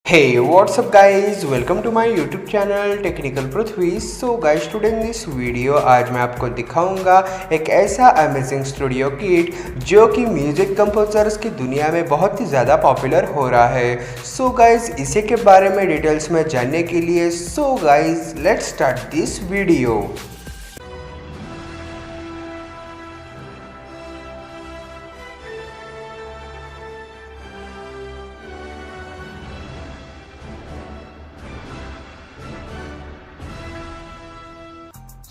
Hey, what's up guys? Welcome to my YouTube channel Technical Prithvi. So guys, today in this video आज मैं आपको दिखाऊंगा एक ऐसा अमेजिंग स्टूडियो किट जो कि म्यूजिक कंपोजर्स की दुनिया में बहुत ही ज़्यादा पॉपुलर हो रहा है। सो गाइज इसी के बारे में डिटेल्स में जानने के लिए guys let's start this video.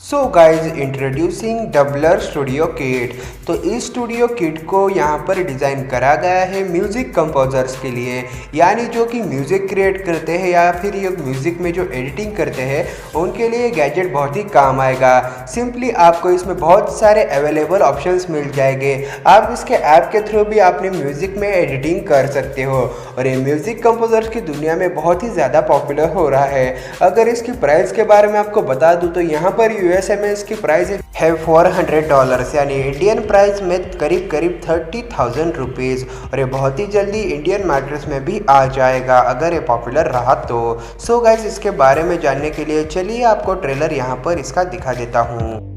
So guys introducing doubler studio kit. तो इस स्टूडियो किट को यहाँ पर डिज़ाइन करा गया है म्यूज़िक कंपोजर्स के लिए, यानी जो कि म्यूज़िक क्रिएट करते हैं या फिर ये म्यूज़िक में जो एडिटिंग करते हैं उनके लिए गैजेट बहुत ही काम आएगा। सिंपली आपको इसमें बहुत सारे अवेलेबल ऑप्शंस मिल जाएंगे। आप इसके ऐप के थ्रू भी अपने म्यूज़िक में एडिटिंग कर सकते हो और ये म्यूज़िक कंपोजर्स की दुनिया में बहुत ही ज़्यादा पॉपुलर हो रहा है। अगर इसकी प्राइस के बारे में आपको बता दूँ तो यहाँ पर यूएसए में इसकी प्राइस है $400, यानी इंडियन प्राइस में करीब 30,000 रुपीज़, और ये बहुत ही जल्दी इंडियन मार्केट्स में भी आ जाएगा अगर ये पॉपुलर रहा तो। सो गाइस इसके बारे में जानने के लिए चलिए आपको ट्रेलर यहाँ पर इसका दिखा देता हूँ।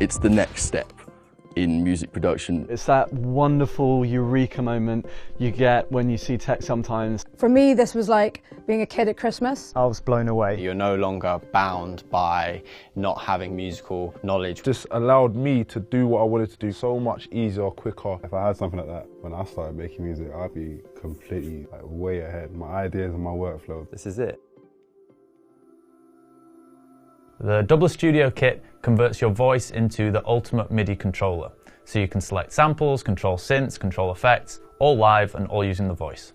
It's the next step in music production. It's that wonderful eureka moment you get when you see tech sometimes. For me, this was like being a kid at Christmas. I was blown away. You're no longer bound by not having musical knowledge. Just allowed me to do what I wanted to do so much easier, quicker. If I had something like that when I started making music, I'd be completely way ahead. My ideas and my workflow. This is it. The Doubler Studio Kit converts your voice into the ultimate MIDI controller, so you can select samples, control synths, control effects, all live and all using the voice.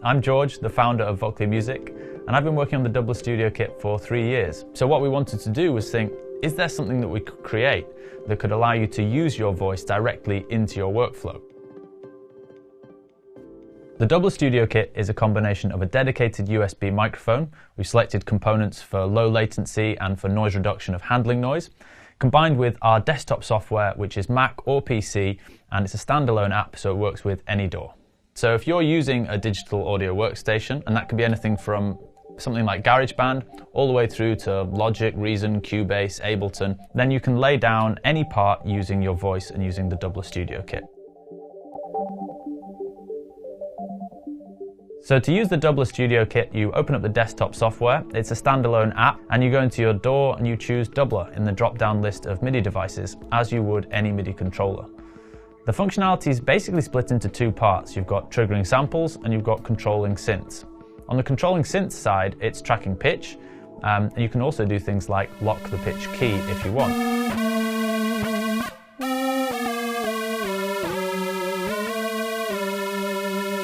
I'm George, the founder of Vocally Music, and I've been working on the Doubler Studio Kit for 3 years. So what we wanted to do was think, is there something that we could create that could allow you to use your voice directly into your workflow? The Doubler Studio Kit is a combination of a dedicated USB microphone. We've selected components for low latency and for noise reduction of handling noise, combined with our desktop software, which is Mac or PC, and it's a standalone app, so it works with any DAW. So if you're using a digital audio workstation, and that could be anything from something like GarageBand all the way through to Logic, Reason, Cubase, Ableton, then you can lay down any part using your voice and using the Doubler Studio Kit. So to use the Doubler Studio Kit, you open up the desktop software. It's a standalone app, and you go into your DAW and you choose Doubler in the drop-down list of MIDI devices, as you would any MIDI controller. The functionality is basically split into two parts. You've got triggering samples and you've got controlling synths. On the controlling synth side, it's tracking pitch, and you can also do things like lock the pitch key if you want.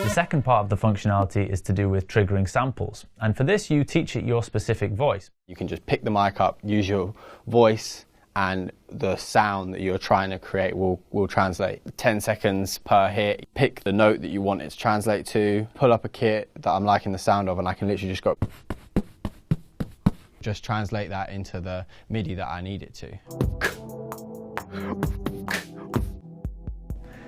The second part of the functionality is to do with triggering samples, and for this you teach it your specific voice. You can just pick the mic up, use your voice, and the sound that you're trying to create will translate. 10 seconds per hit, pick the note that you want it to translate to, pull up a kit that I'm liking the sound of, and I can literally just go, just translate that into the MIDI that I need it to.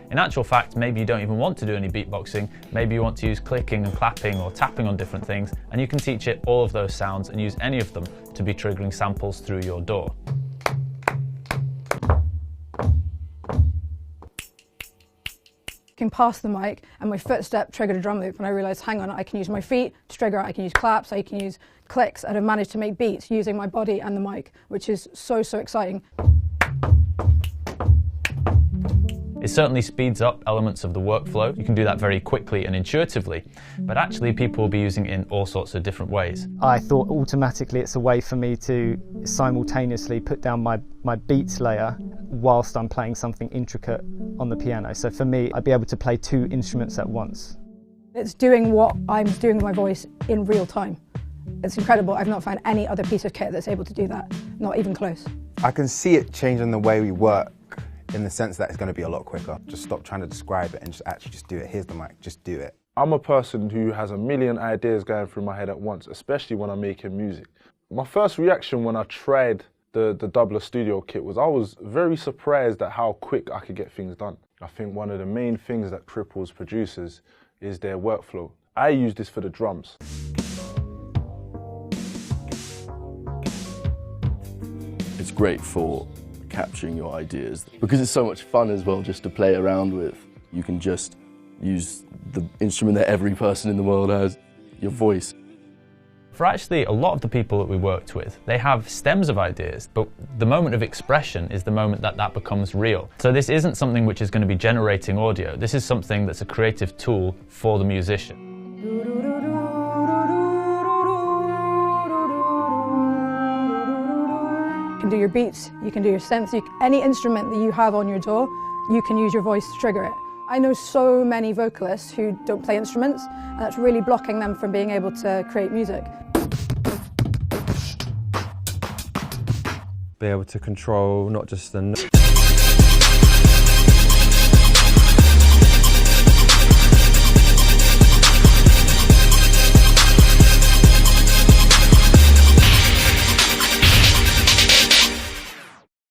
In actual fact, maybe you don't even want to do any beatboxing, maybe you want to use clicking and clapping or tapping on different things, and you can teach it all of those sounds and use any of them to be triggering samples through your DAW. Can pass the mic, and my footstep triggered a drum loop, and I realised, hang on, I can use my feet to trigger, I can use claps, I can use clicks, and I've managed to make beats using my body and the mic, which is so exciting. It certainly speeds up elements of the workflow. You can do that very quickly and intuitively, but actually people will be using it in all sorts of different ways. I thought automatically it's a way for me to simultaneously put down my beats layer whilst I'm playing something intricate on the piano. So for me, I'd be able to play two instruments at once. It's doing what I'm doing with my voice in real time. It's incredible. I've not found any other piece of kit that's able to do that, not even close. I can see it changing the way we work in the sense that it's going to be a lot quicker. Just stop trying to describe it and just actually just do it. Here's the mic, just do it. I'm a person who has a million ideas going through my head at once, especially when I'm making music. My first reaction when I tried the Doubler Studio Kit was I was very surprised at how quick I could get things done. I think one of the main things that cripples producers is their workflow. I use this for the drums. It's great for capturing your ideas because it's so much fun as well just to play around with. You can just use the instrument that every person in the world has, your voice. For actually a lot of the people that we worked with, they have stems of ideas, but the moment of expression is the moment that that becomes real. So this isn't something which is going to be generating audio. This is something that's a creative tool for the musician. You can do your beats, you can do your synths, any instrument that you have on your DAW, you can use your voice to trigger it. I know so many vocalists who don't play instruments, and that's really blocking them from being able to create music. Be able to control not just the